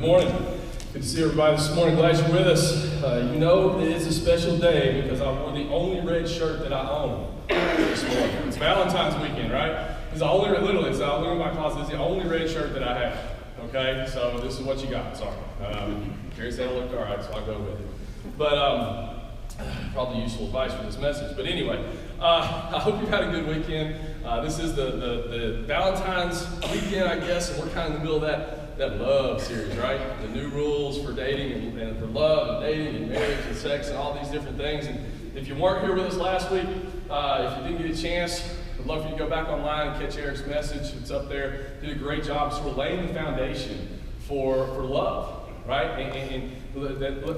morning. Good to see everybody this morning. Glad you're with us. You know that it's a special day because I wore the only red shirt that I own this morning. It's Valentine's weekend, right? It's the only, literally, it's the only in my closet. It's the only red shirt that I have. Okay, so this is what you got. Sorry. Jerry said it looked all right, so I'll go with it. But probably useful advice for this message. But anyway, I hope you've had a good weekend. This is the Valentine's weekend, I guess, and we're kind of in the middle of that love series, right? The new rules for dating and for love and dating and marriage and sex and all these different things. And if you weren't here with us last week, if you didn't get a chance, I'd love for you to go back online and catch Eric's message. It's up there. Did a great job sort of laying the foundation for love, right? And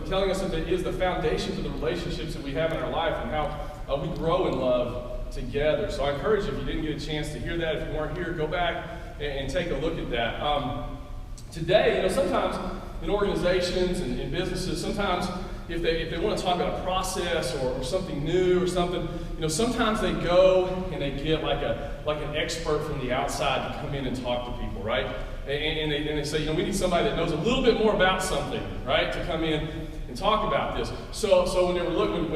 telling us that it is the foundation for the relationships that we have in our life and how we grow in love together. So I encourage you, if you didn't get a chance to hear that, if you weren't here, go back and take a look at that. Today, you know, sometimes in organizations and in businesses, sometimes if they want to talk about a process or something new or something, you know, sometimes they go and they get like an expert from the outside to come in and talk to people, right? And they say, you know, we need somebody that knows a little bit more about something, right, to come in and talk about this. So when they were looking,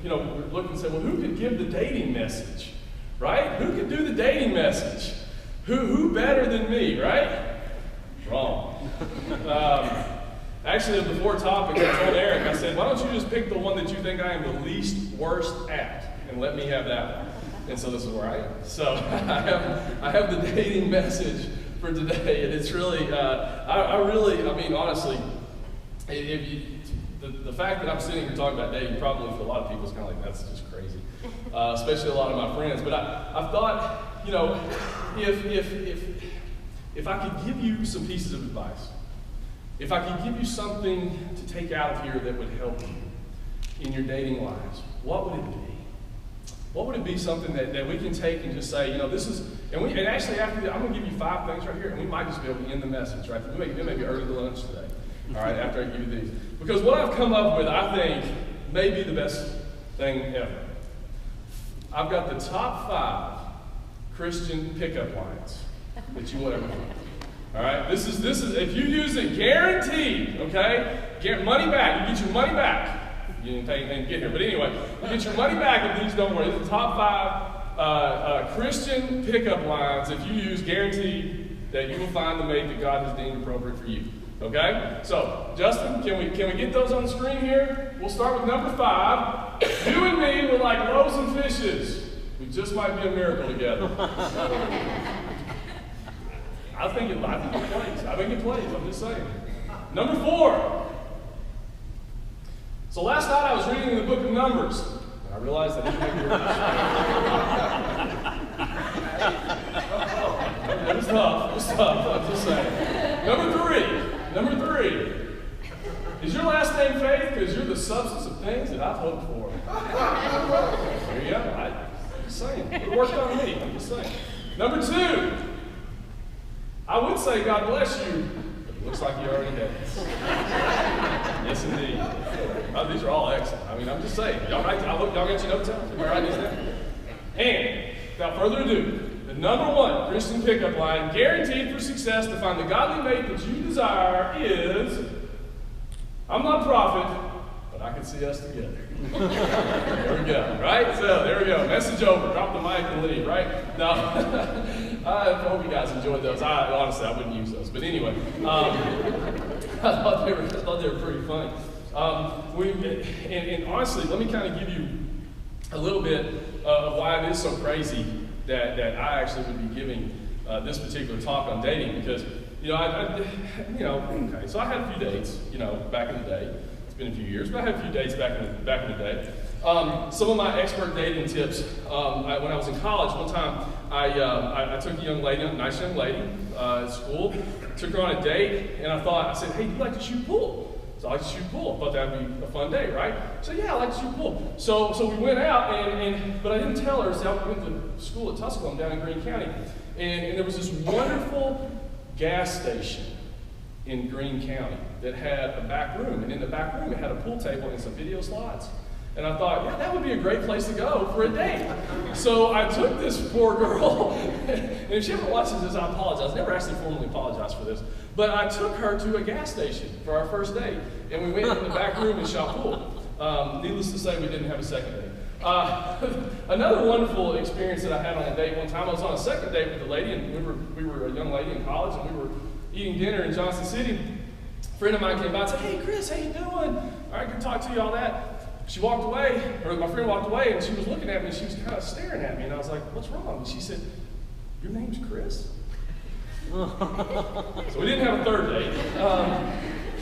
we were looking and said, well, who could give the dating message, right? Who could do the dating message? Who better than me, right? Wrong. Actually, of the 4 topics, I told Eric, I said, why don't you just pick the one that you think I am the least worst at, and let me have that one. And so this is where I am. So I have the dating message for today, and it's really, I mean, honestly, the fact that I'm sitting here talking about dating probably for a lot of people is kind of like, that's just crazy, especially a lot of my friends. But I thought, you know, if I could give you some pieces of advice, if I could give you something to take out of here that would help you in your dating lives, what would it be? What would it be, something that we can take and just say, you know, this is, and actually after that, I'm going to give you 5 things right here, and we might just be able to end the message, right? We may be early to lunch today, all right, after I give you these. Because what I've come up with, I think, may be the best thing ever. I've got the top 5 Christian pickup lines that you will ever find. All right, this is if you use it, guaranteed, okay? Money back. You get your money back. You didn't pay anything to get here, but anyway, you get your money back if these don't work. It's the top 5 Christian pickup lines that you use, guaranteed that you will find the mate that God has deemed appropriate for you. Okay? So, Justin, can we get those on the screen here? We'll start with number 5. You and me were like loaves and fishes. We just might be a miracle together. I think it plays. I think it plays. I'm just saying. Number 4. So last night I was reading the book of Numbers, and I realized I didn't make it. It was tough. I'm just saying. Number 3. Is your last name Faith? Because you're the substance of things that I've hoped for. There you go. I'm just saying. It worked on me. I'm just saying. Number 2. I would say God bless you, but it looks like you already have. Yes, indeed. These are all excellent. I mean, I'm just saying. Y'all got your notes out? Am I writing these down? And, without further ado, the number 1 Christian pickup line, guaranteed for success to find the godly mate that you desire is, I'm not a prophet, but I can see us together. There we go, right? So, there we go. Message over. Drop the mic and leave, right? No. I hope you guys enjoyed those. Honestly, I wouldn't use those. But anyway, I thought they were pretty funny. And honestly, let me kind of give you a little bit of why it is so crazy that I actually would be giving this particular talk on dating. Because, you know, okay, so I had a few dates, you know, back in the day. It's been a few years, but I had a few dates back in the day. Some of my expert dating tips, when I was in college, one time I took a young lady, a nice young lady, at school, took her on a date, and I said, hey, you like to shoot pool? So I like to shoot pool. I thought that would be a fun day, right? So yeah, I like to shoot pool. So we went out, but I didn't tell her. So I went to school at Tusculum down in Greene County, and there was this wonderful gas station in Greene County that had a back room, and in the back room it had a pool table and some video slides. And I thought, yeah, that would be a great place to go for a date. So I took this poor girl, and if she ever watches this, I apologize. I never actually formally apologized for this. But I took her to a gas station for our first date, and we went in the back room and shot pool. Needless to say, we didn't have a second date. Another wonderful experience that I had on a date one time, I was on a second date with a lady, and we were a young lady in college, and we were eating dinner in Johnson City. A friend of mine came by and said, hey, Chris, how you doing? All right, good to talk to you, all that. She walked away, or my friend walked away, and she was looking at me, and she was kind of staring at me, and I was like, what's wrong? And she said, your name's Chris? So we didn't have a third date.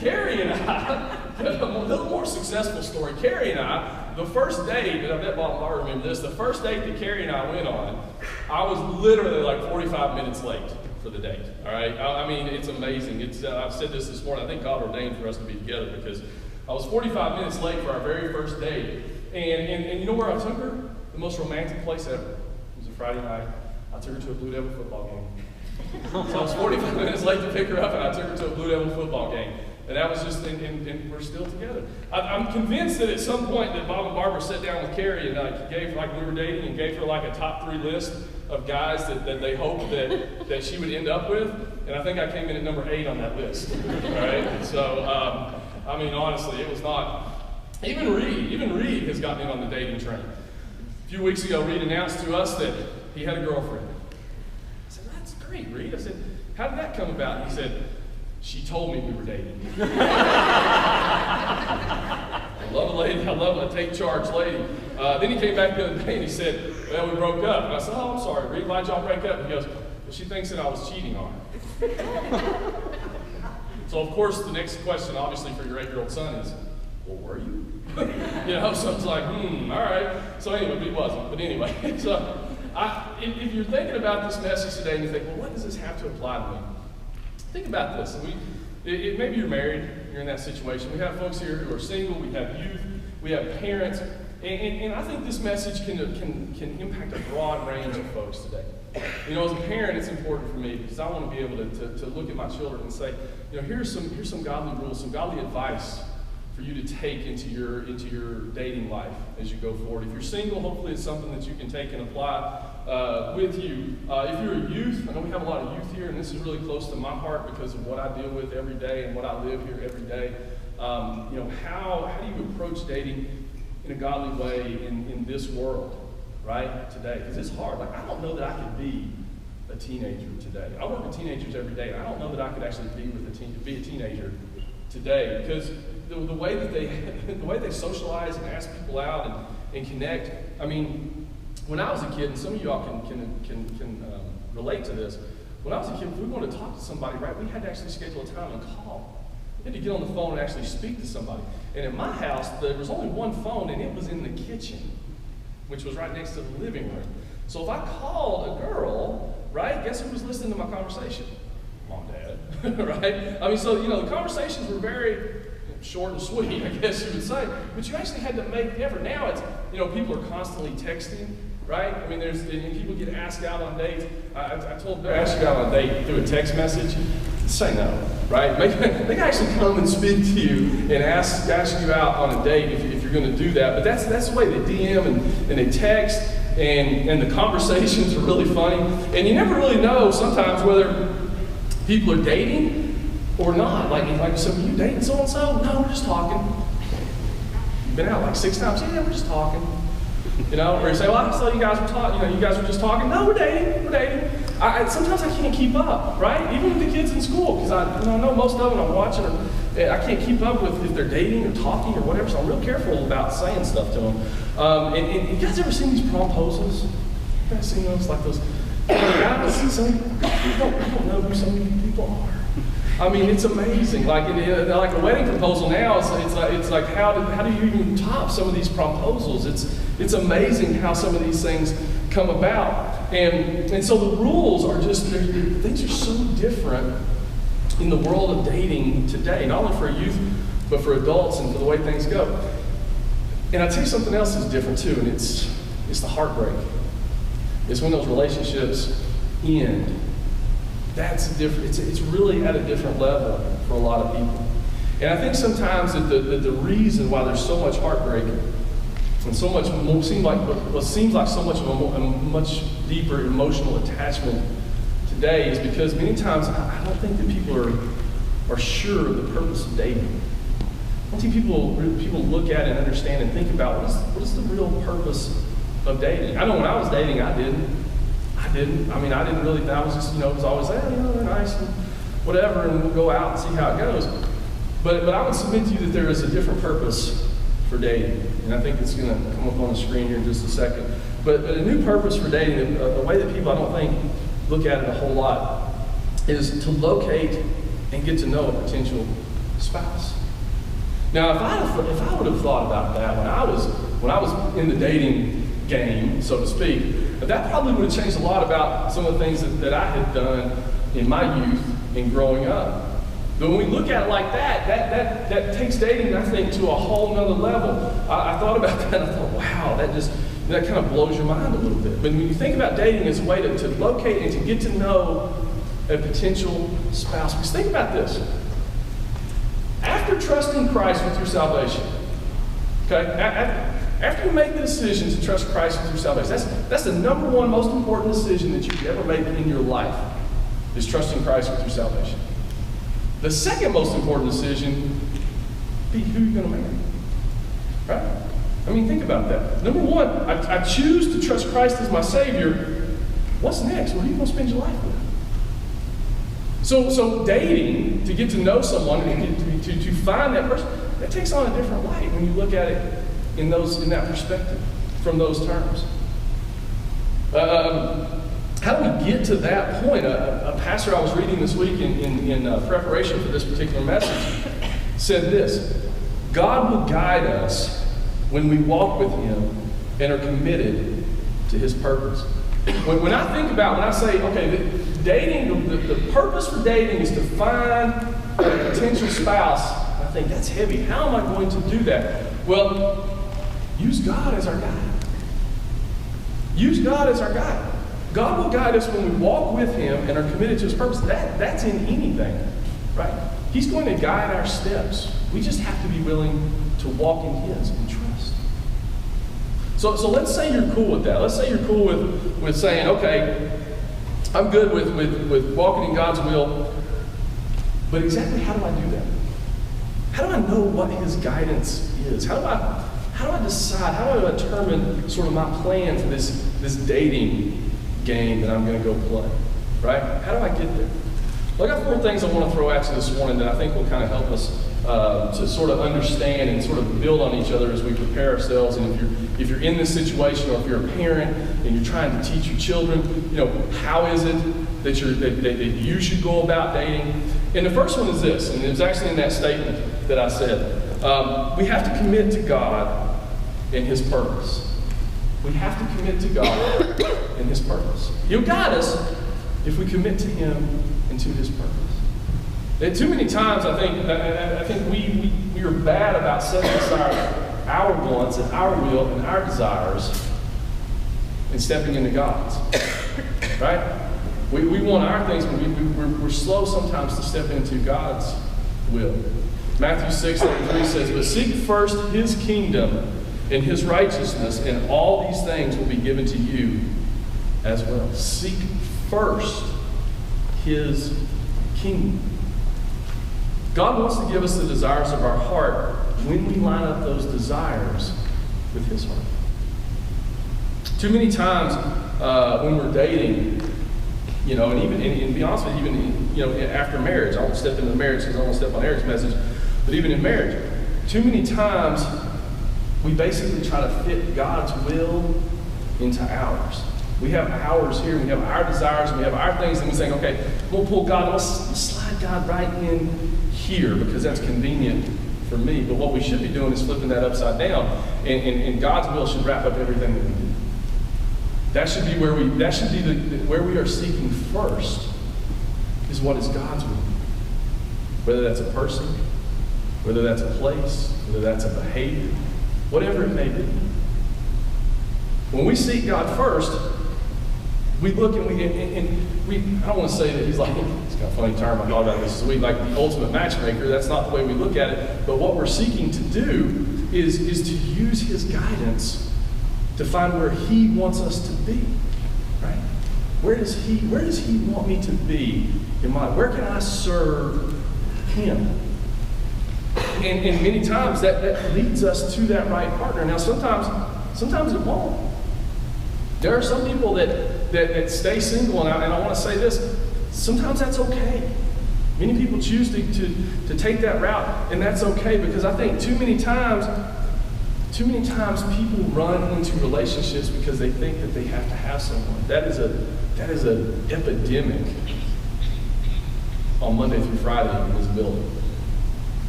Carrie and I, a little more successful story. Carrie and I, the first date, and I bet Bob Barr remember this, the first date that Carrie and I went on, I was literally like 45 minutes late for the date, all right? I mean, it's amazing. I've said this morning, I think God ordained for us to be together because I was 45 minutes late for our very first date. And you know where I took her? The most romantic place ever. It was a Friday night. I took her to a Blue Devil football game. So I was 45 minutes late to pick her up, and I took her to a Blue Devil football game. And that was just, and we're still together. I'm convinced that at some point that Bob and Barbara sat down with Carrie and gave, like we were dating, and gave her like a top 3 list of guys that they hoped that she would end up with. And I think I came in at number 8 on that list. All right? So, I mean, honestly, it was not, even Reed has gotten in on the dating train. A few weeks ago, Reed announced to us that he had a girlfriend. I said, that's great, Reed. I said, how did that come about? And he said, she told me we were dating. I love a lady, I love a take charge lady. Then he came back the other day and he said, well, we broke up. And I said, oh, I'm sorry, Reed, why'd y'all break up? And he goes, well, she thinks that I was cheating on her. So, of course, the next question, obviously, for your 8-year-old son is, well, were you? You know, so it's like, all right. So anyway, but he wasn't. But anyway, so if you're thinking about this message today and you think, well, what does this have to apply to me? Think about this. Maybe you're married, you're in that situation. We have folks here who are single, we have youth, we have parents, and I think this message can impact a broad range of folks today. You know, as a parent, it's important for me because I want to be able to look at my children and say, you know, here's some godly rules, some godly advice for you to take into your dating life as you go forward. If you're single, hopefully it's something that you can take and apply with you. If you're a youth, I know we have a lot of youth here, and this is really close to my heart because of what I deal with every day and what I live here every day. You know, how do you approach dating in a godly way in this world, right, today? Because it's hard. Like, I don't know that I could be a teenager today. I work with teenagers every day, and I don't know that I could actually be a teenager today because the way that they socialize and ask people out and connect. I mean, when I was a kid, and some of y'all can relate to this. When I was a kid, if we wanted to talk to somebody, right, we had to actually schedule a time and call. We had to get on the phone and actually speak to somebody. And in my house, there was only one phone, and it was in the kitchen, which was right next to the living room. So if I called a girl, right, guess who was listening to my conversation? Mom, Dad, right? I mean, so, you know, the conversations were very short and sweet, I guess you would say, but you actually had to make effort. Now it's, you know, people are constantly texting, right? I mean, and people get asked out on dates. I told them, ask you out on a date through a text message, say no, right? They can actually come and speak to you and ask you out on a date if you're going to do that. But that's the way they DM and they text, and the conversations are really funny. And you never really know sometimes whether people are dating or not. Like so, you dating so-and-so? No, we're just talking. You've been out like 6 times? Yeah, we're just talking. You know, or you say, well, I saw you guys were talking, you know, you guys were just talking. No, we're dating. Sometimes I can't keep up, right? Even with the kids in school, because I know most of them I'm watching, I can't keep up with if they're dating or talking or whatever, so I'm real careful about saying stuff to them. And you guys ever seen these promposals? You guys seen those? Like those guys, you don't know who some of these people are. I mean, it's amazing. Like a wedding proposal now, it's like how do you even top some of these promposals? It's amazing how some of these things come about, and so the rules are just things are so different in the world of dating today, not only for youth but for adults and for the way things go. And I tell you something else is different too, and it's the heartbreak. It's when those relationships end. That's different. It's really at a different level for a lot of people. And I think sometimes that the reason why there's so much heartbreak And so much more, seems like so much of a much deeper emotional attachment today is because many times I don't think that people are sure of the purpose of dating. I don't think people look at it and understand and think about what is the real purpose of dating. I know when I was dating, I didn't. I didn't really, I was just, it was always, they're nice and whatever, and we'll go out and see how it goes. But I would submit to you that there is a different purpose for dating. And I think it's going to come up on the screen here in just a second. But a new purpose for dating, the way that people, I don't think, look at it a whole lot, is to locate and get to know a potential spouse. Now, if I would have thought about that when I was in the dating game, so to speak, that probably would have changed a lot about some of the things that I had done in my youth and growing up. But when we look at it like that takes dating, I think, to a whole nother level. I thought about that and I thought, wow, that kind of blows your mind a little bit. But when you think about dating as a way to locate and to get to know a potential spouse, because think about this. After trusting Christ with your salvation, okay, after you make the decision to trust Christ with your salvation, that's the number one most important decision that you could ever make in your life, is trusting Christ with your salvation. The second most important decision be who you're going to marry. Right? I mean, think about that. Number one, I choose to trust Christ as my Savior. What's next? What are you going to spend your life with? So dating, to get to know someone and to find that person, that takes on a different light when you look at it in that perspective, from those terms. How do we get to that point? A pastor I was reading this week in preparation for this particular message said this: God will guide us when we walk with Him and are committed to His purpose. When I say, okay, dating, the purpose for dating is to find a potential spouse, I think that's heavy. How am I going to do that? Well, use God as our guide. Use God as our guide. God will guide us when we walk with Him and are committed to His purpose. That's in anything, right? He's going to guide our steps. We just have to be willing to walk in His and trust. So let's say you're cool with that. Let's say you're cool with saying, okay, I'm good with walking in God's will, but exactly how do I do that? How do I know what His guidance is? How do I decide? How do I determine sort of my plan for this dating game that I'm going to go play? Right? How do I get there? Well, I got 4 things I want to throw at you this morning that I think will kind of help us to sort of understand and sort of build on each other as we prepare ourselves. And if you're in this situation, or if you're a parent and you're trying to teach your children, how is it that you should go about dating? And the first one is this, and it was actually in that statement that I said, we have to commit to God and His purpose. We have to commit to God and His purpose. He'll guide us if we commit to Him and to His purpose. And too many times, I think we are bad about setting aside our wants and our will and our desires and stepping into God's. Right? We want our things, but we're slow sometimes to step into God's will. Matthew 6:33 says, "But seek first His kingdom and His righteousness, and all these things will be given to you as well." Seek first His kingdom. God wants to give us the desires of our heart when we line up those desires with His heart. Too many times when we're dating, and even, and to be honest with you, even after marriage, I won't step into marriage because I won't step on Eric's message, but even in marriage, too many times we basically try to fit God's will into ours. We have ours here, we have our desires, we have our things, and we think, okay, we'll pull God, let's slide God right in here because that's convenient for me. But what we should be doing is flipping that upside down, and God's will should wrap up everything that we do. That should be where where we are seeking first, is what is God's will. Whether that's a person, whether that's a place, whether that's a behavior, whatever it may be. When we seek God first, we look and we I don't want to say that He's like, it's kind of a funny term, I thought about this week, like the ultimate matchmaker. That's not the way we look at it. But what we're seeking to do is to use his guidance to find where he wants us to be, right? Where does he want me to be in my life? Where can I serve him? And many times that leads us to that right partner. Now sometimes it won't. There are some people that stay single, and I want to say this, sometimes that's okay. Many people choose to take that route, and that's okay, because I think too many times people run into relationships because they think that they have to have someone. That is an epidemic on Monday through Friday in this building.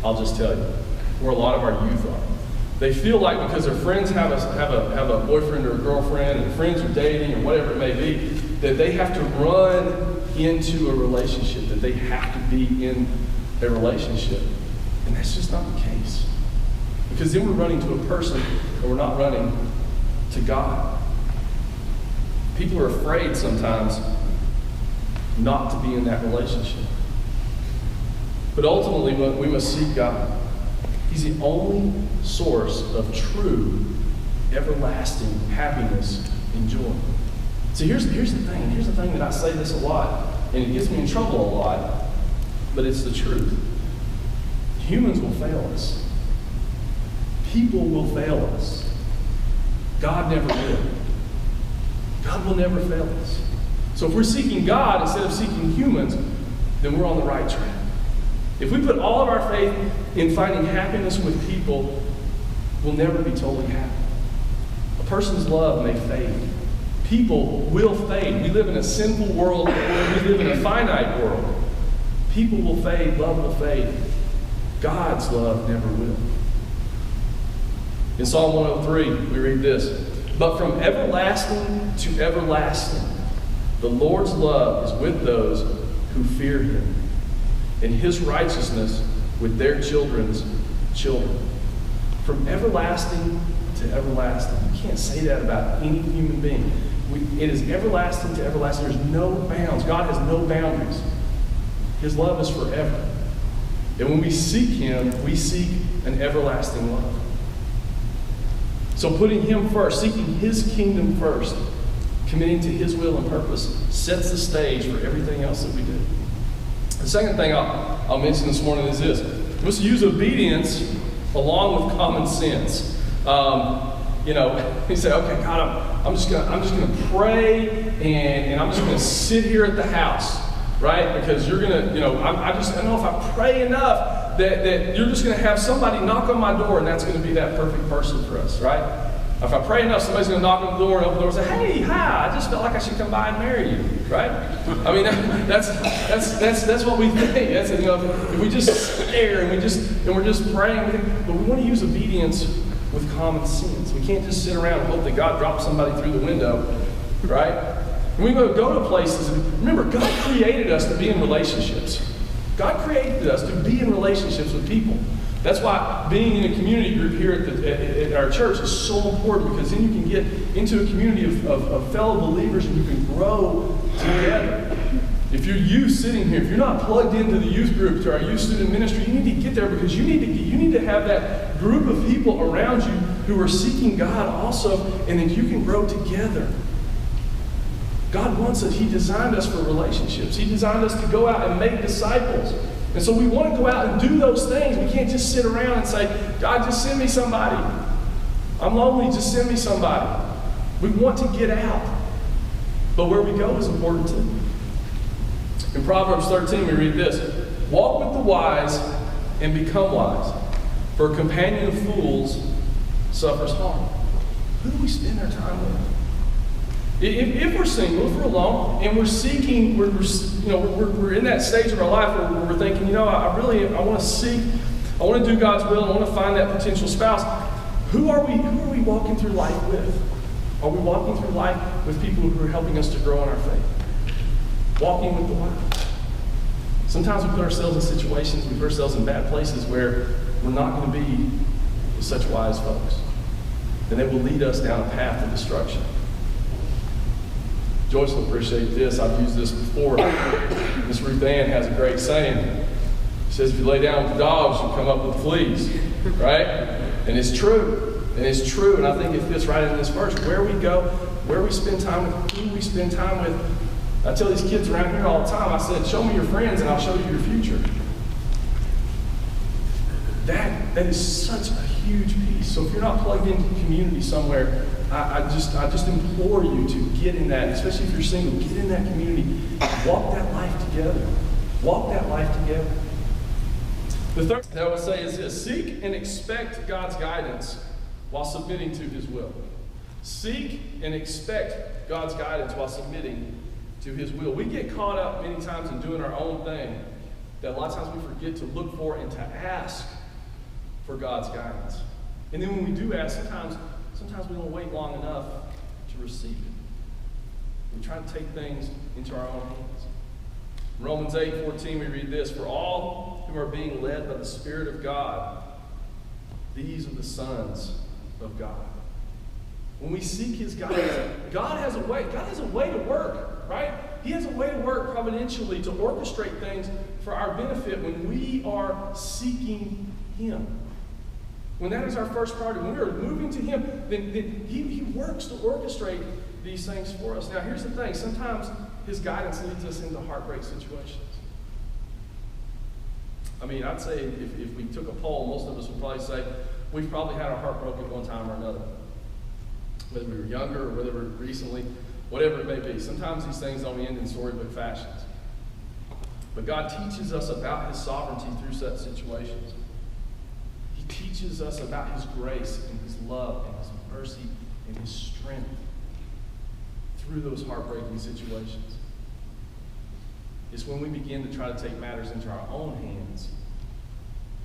I'll just tell you, where a lot of our youth are. They feel like because their friends have a boyfriend or a girlfriend, and friends are dating or whatever it may be, that they have to run into a relationship, that they have to be in a relationship. And that's just not the case. Because then we're running to a person and we're not running to God. People are afraid sometimes not to be in that relationship. But ultimately, we must seek God. He's the only source of true, everlasting happiness and joy. So here's the thing. Here's the thing that I say this a lot, and it gets me in trouble a lot, but it's the truth. Humans will fail us. People will fail us. God never will. God will never fail us. So if we're seeking God instead of seeking humans, then we're on the right track. If we put all of our faith in finding happiness with people, we'll never be totally happy. A person's love may fade. People will fade. We live in a sinful world. We live in a finite world. People will fade. Love will fade. God's love never will. In Psalm 103, we read this: "But from everlasting to everlasting, the Lord's love is with those who fear him, and his righteousness with their children's children." From everlasting to everlasting. You can't say that about any human being. It is everlasting to everlasting. There's no bounds. God has no boundaries. His love is forever. And when we seek him, we seek an everlasting love. So putting him first, seeking his kingdom first, committing to his will and purpose, sets the stage for everything else that we do. The second thing I'll mention this morning is this: we must use obedience along with common sense. You say, "Okay, God, I'm just gonna pray, and I'm just gonna sit here at the house, right? Because you're gonna, I know if I pray enough that you're just gonna have somebody knock on my door, and that's gonna be that perfect person for us, right? If I pray enough, somebody's going to knock on the door and open the door and say, "Hey, hi, I just felt like I should come by and marry you," right? I mean, that's what we think. That's, if we just stare and we're just praying, but we want to use obedience with common sense. We can't just sit around and hope that God drops somebody through the window, right? And we go to places. Remember, God created us to be in relationships. God created us to be in relationships with people. That's why being in a community group here at our church is so important, because then you can get into a community of fellow believers and you can grow together. If you're youth sitting here, if you're not plugged into the youth group, to our youth student ministry, you need to get there, because you need to have that group of people around you who are seeking God also, and then you can grow together. God wants us. He designed us for relationships. He designed us to go out and make disciples. And so we want to go out and do those things. We can't just sit around and say, "God, just send me somebody. I'm lonely, just send me somebody." We want to get out. But where we go is important too. In Proverbs 13, we read this: "Walk with the wise and become wise, for a companion of fools suffers harm." Who do we spend our time with? If we're single, if we're alone, and we're seeking, we're in that stage of our life where we're thinking, I want to do God's will, and I want to find that potential spouse. Who are we walking through life with? Are we walking through life with people who are helping us to grow in our faith? Walking with the wise. Sometimes we put ourselves in situations, we put ourselves in bad places where we're not going to be with such wise folks, and they will lead us down a path of destruction. Joyce will appreciate this. I've used this before. Miss Ruth Ann has a great saying. She says, "If you lay down with the dogs, you'll come up with fleas," right? And it's true. And it's true. And I think it fits right in this verse. Where we go, where we spend time with, who we spend time with. I tell these kids around here all the time, I said, show me your friends and I'll show you your future. That is such a huge piece. So if you're not plugged into community somewhere, I just implore you to get in that, especially if you're single, get in that community. Walk that life together. Walk that life together. The third thing I would say is this: seek and expect God's guidance while submitting to His will. Seek and expect God's guidance while submitting to His will. We get caught up many times in doing our own thing, that a lot of times we forget to look for and to ask for God's guidance. And then when we do ask, sometimes we don't wait long enough to receive it. We try to take things into our own hands. In Romans 8:14 we read this: for all who are being led by the Spirit of God, these are the sons of God. When we seek His guidance, God has a way to work, right? He has a way to work providentially to orchestrate things for our benefit when we are seeking Him. When that is our first priority, when we are moving to Him, then He works to orchestrate these things for us. Now, here's the thing. Sometimes His guidance leads us into heartbreak situations. I mean, I'd say if we took a poll, most of us would probably say we've probably had our heart broken one time or another. Whether we were younger or whether we were recently, whatever it may be. Sometimes these things don't end in storybook fashions. But God teaches us about His sovereignty through such situations. He teaches us about His grace and His love and His mercy and His strength through those heartbreaking situations. It's when we begin to try to take matters into our own hands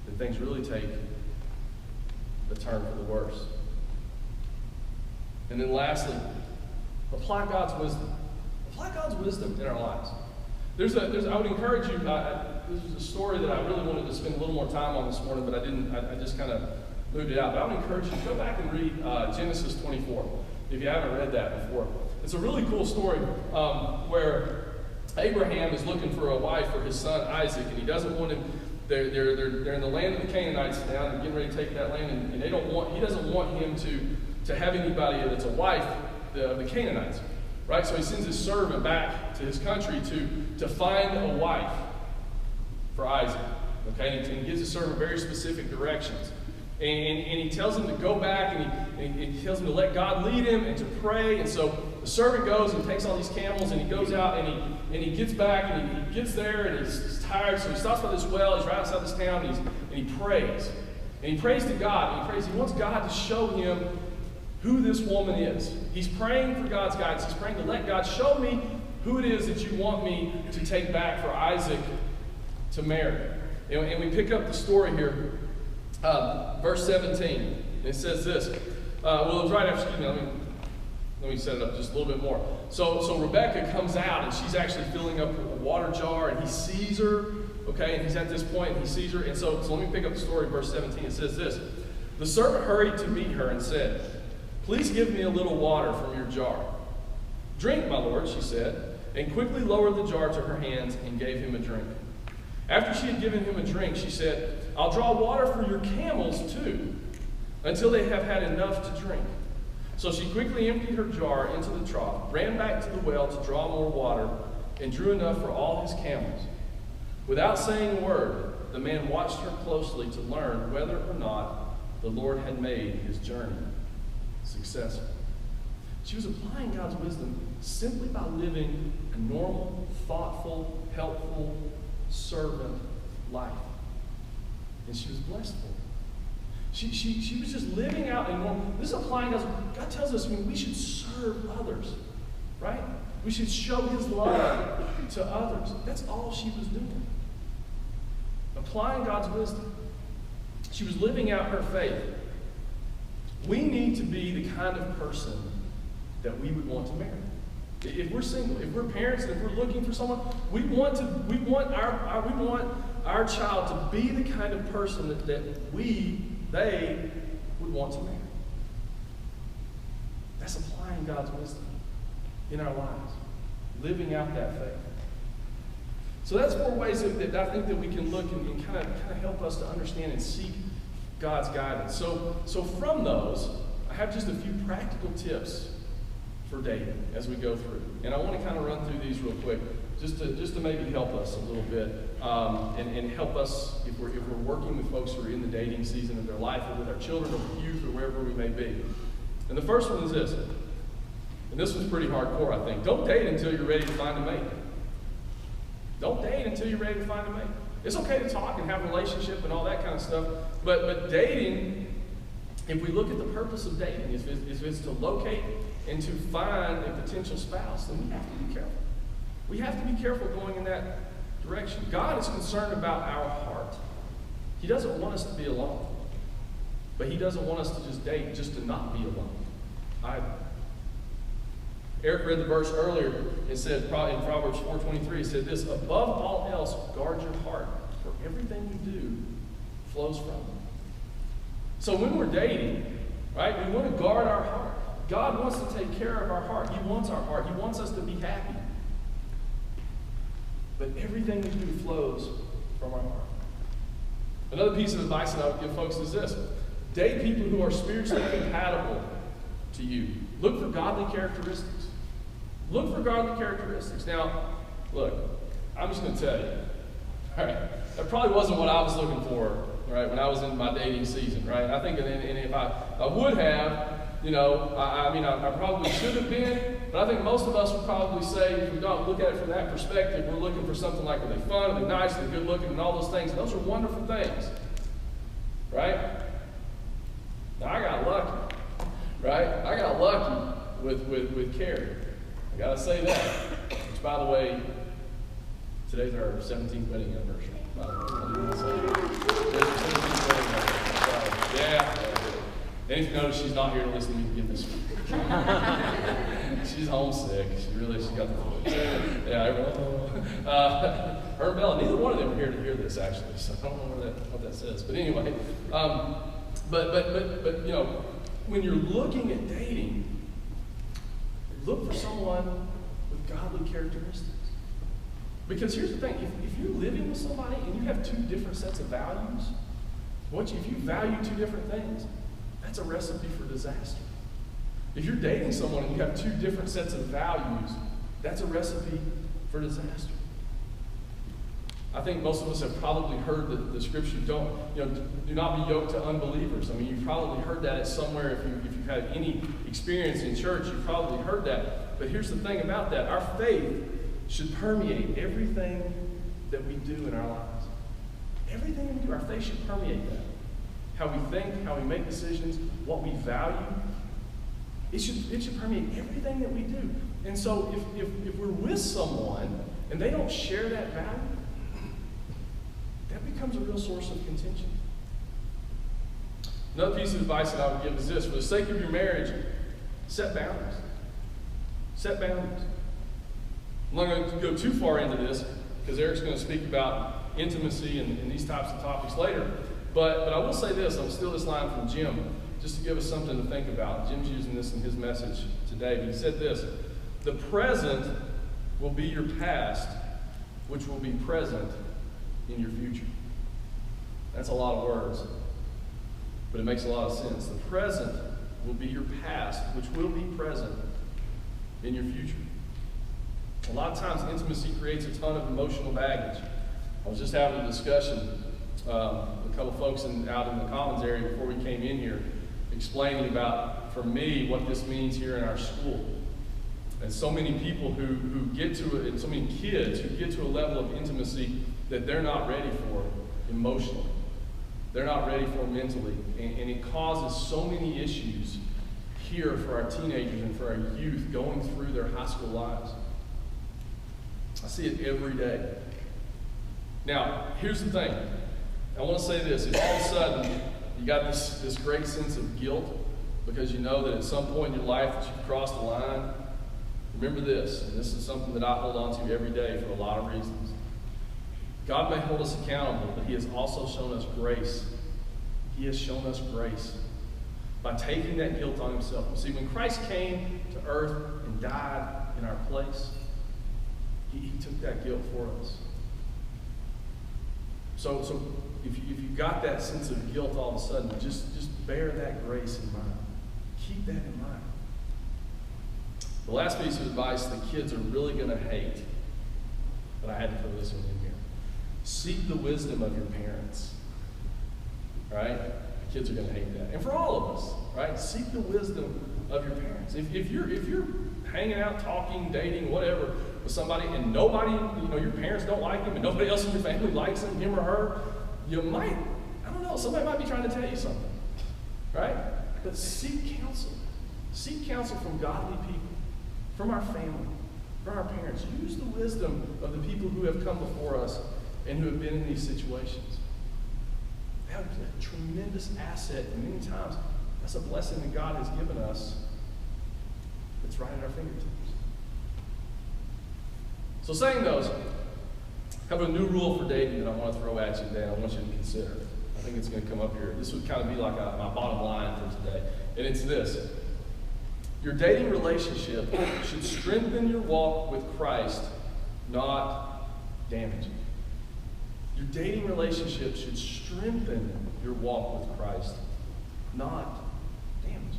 that things really take a turn for the worse. And then lastly, apply God's wisdom. Apply God's wisdom in our lives. I would encourage you, this is a story that I really wanted to spend a little more time on this morning, but I didn't. I just kind of moved it out. But I would encourage you to go back and read Genesis 24, if you haven't read that before. It's a really cool story where Abraham is looking for a wife for his son Isaac, and he doesn't want him. They're in the land of the Canaanites now, and getting ready to take that land, and he doesn't want him to have anybody that's a wife of the Canaanites, right? So he sends his servant back to his country to find a wife for Isaac, okay? And he gives his servant very specific directions. And he tells him to go back, and he tells him to let God lead him and to pray. And so the servant goes and takes all these camels, and he goes out, and he gets back, and he gets there, and he's tired, so he stops by this well. He's right outside this town, and he prays. And he prays to God, and he wants God to show him who this woman is. He's praying for God's guidance. He's praying to let God show me who it is that you want me to take back for Isaac to marry. And we pick up the story here, verse 17. It says this. It was right after, let me set it up just a little bit more. So Rebecca comes out, and she's actually filling up a water jar, and he sees her, okay, and he's at this point, and he sees her. And so let me pick up the story, verse 17. It says this: the servant hurried to meet her and said, "Please give me a little water from your jar." "Drink, my lord," she said, and quickly lowered the jar to her hands and gave him a drink. After she had given him a drink, she said, "I'll draw water for your camels too, until they have had enough to drink." So she quickly emptied her jar into the trough, ran back to the well to draw more water, and drew enough for all his camels. Without saying a word, the man watched her closely to learn whether or not the Lord had made his journey successful. She was applying God's wisdom simply by living a normal, thoughtful, helpful, servant life. And she was blessed for it. She was just living out a normal. This is applying God's. God tells us we should serve others, right? We should show His love to others. That's all she was doing. Applying God's wisdom. She was living out her faith. We need to be the kind of person that we would want to marry. If we're single, if we're parents, if we're looking for someone, we want our child to be the kind of person that they would want to marry. That's applying God's wisdom in our lives, living out that faith. So that's 4 ways that I think that we can look and kind of help us to understand and seek God's guidance. So from those, I have just a few practical tips for dating as we go through. And I want to kind of run through these real quick, just to maybe help us a little bit, and help us if we're working with folks who are in the dating season of their life, or with our children, or with youth, or wherever we may be. And the first one is this, and this one's pretty hardcore, I think. Don't date until you're ready to find a mate. Don't date until you're ready to find a mate. It's okay to talk and have a relationship and all that kind of stuff, but dating, if we look at the purpose of dating, if it's to locate and to find a potential spouse, then we have to be careful. We have to be careful going in that direction. God is concerned about our heart. He doesn't want us to be alone, but He doesn't want us to just date just to not be alone either. Eric read the verse earlier. It said in Proverbs 4:23, it said this: above all else, guard your heart, for everything you do flows from it. So when we're dating, right, we want to guard our heart. God wants to take care of our heart. He wants our heart. He wants us to be happy. But everything we do flows from our heart. Another piece of advice that I would give folks is this: date people who are spiritually compatible to you. Look for godly characteristics. Look for godly characteristics. Now, look, I'm just going to tell you, all right, that probably wasn't what I was looking for, right, when I was in my dating season, right? I think, and if I would have, you know, I probably should have been, but I think most of us would probably say, if we don't look at it from that perspective, we're looking for something like, are they fun, are they nice, are they good looking, and all those things. And those are wonderful things, right? Now, I got lucky, right? I got lucky with Carrie. I got to say that. Which, by the way, today's our 17th wedding anniversary. By the way, today's our 17th wedding anniversary. So, yeah. And if you notice, she's not here to listen to me give this speech. She's homesick. She's got the voice. Yeah, everyone. Her and Bella, neither one of them are here to hear this, actually. So I don't know what that says. But anyway, but you know, when you're looking at dating, look for someone with godly characteristics. Because here's the thing: if you're living with somebody and you have two different sets of values, if you value two different things, that's a recipe for disaster. If you're dating someone and you have two different sets of values, that's a recipe for disaster. I think most of us have probably heard the scripture, do not be yoked to unbelievers. I mean, you've probably heard that at somewhere. If you've had any experience in church, you've probably heard that. But here's the thing about that: our faith should permeate everything that we do in our lives. Everything we do, our faith should permeate that. How we think, how we make decisions, what we value. It should permeate everything that we do. And so if we're with someone and they don't share that value, that becomes a real source of contention. Another piece of advice that I would give is this: for the sake of your marriage, set boundaries. Set boundaries. I'm not going to go too far into this because Eric's going to speak about intimacy and these types of topics later. But I will say this: I'll steal this line from Jim, just to give us something to think about. Jim's using this in his message today. But he said this: the present will be your past, which will be present in your future. That's a lot of words, but it makes a lot of sense. The present will be your past, which will be present in your future. A lot of times intimacy creates a ton of emotional baggage. I was just having a discussion with a couple folks out in the Commons area before we came in here, explaining about, for me, what this means here in our school. And so many people who get to it, and so many kids who get to a level of intimacy that they're not ready for emotionally. They're not ready for mentally. And it causes so many issues here for our teenagers and for our youth going through their high school lives. I see it every day. Now, here's the thing. I want to say this: if all of a sudden you got this great sense of guilt because you know that at some point in your life that you've crossed the line, remember this, and this is something that I hold on to every day for a lot of reasons. God may hold us accountable, but He has also shown us grace. He has shown us grace by taking that guilt on Himself. You see, when Christ came to earth and died in our place, He took that guilt for us. So if you got that sense of guilt all of a sudden, just bear that grace in mind. Keep that in mind. The last piece of advice the kids are really going to hate, but I had to put this one in here. Seek the wisdom of your parents. Right? The kids are going to hate that. And for all of us, right? Seek the wisdom of your parents. If you're hanging out, talking, dating, whatever, with somebody and nobody, your parents don't like him and nobody else in your family likes him or her, you might, I don't know, somebody might be trying to tell you something. Right? But seek counsel. Seek counsel from godly people, from our family, from our parents. Use the wisdom of the people who have come before us and who have been in these situations. That is a tremendous asset, and many times that's a blessing that God has given us that's right at our fingertips. So saying those, I have a new rule for dating that I want to throw at you today, and I want you to consider. I think it's going to come up here. This would kind of be like my bottom line for today. And it's this. Your dating relationship should strengthen your walk with Christ, not damage it. Your dating relationship should strengthen your walk with Christ, not damage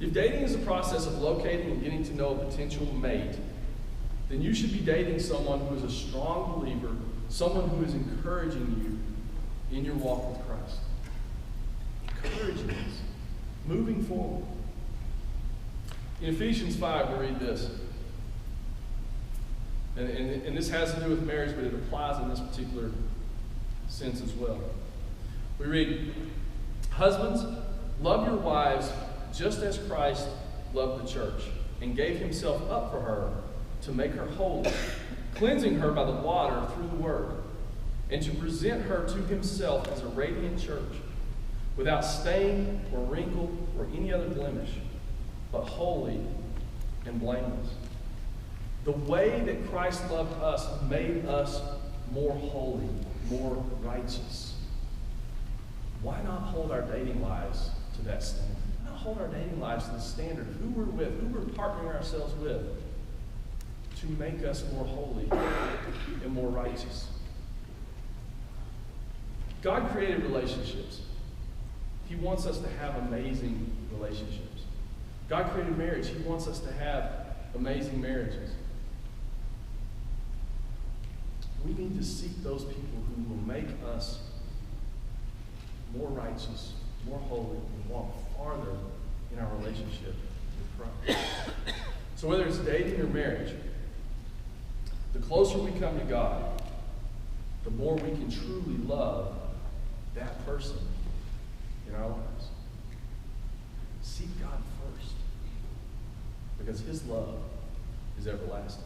it. If dating is a process of locating and getting to know a potential mate, then you should be dating someone who is a strong believer, someone who is encouraging you in your walk with Christ. Encouraging us, moving forward. In Ephesians 5, we read this. And this has to do with marriage, but it applies in this particular sense as well. We read, "Husbands, love your wives just as Christ loved the church and gave himself up for her to make her holy, cleansing her by the water through the word, and to present her to himself as a radiant church, without stain or wrinkle or any other blemish, but holy and blameless." The way that Christ loved us made us more holy, more righteous. Why not hold our dating lives to that standard? Why not hold our dating lives to the standard of who we're with, who we're partnering ourselves with, to make us more holy and more righteous? God created relationships. He wants us to have amazing relationships. God created marriage. He wants us to have amazing marriages. We need to seek those people who will make us more righteous, more holy, and walk farther in our relationship with Christ. So whether it's dating or marriage, the closer we come to God, the more we can truly love that person in our lives. Seek God first, because his love is everlasting.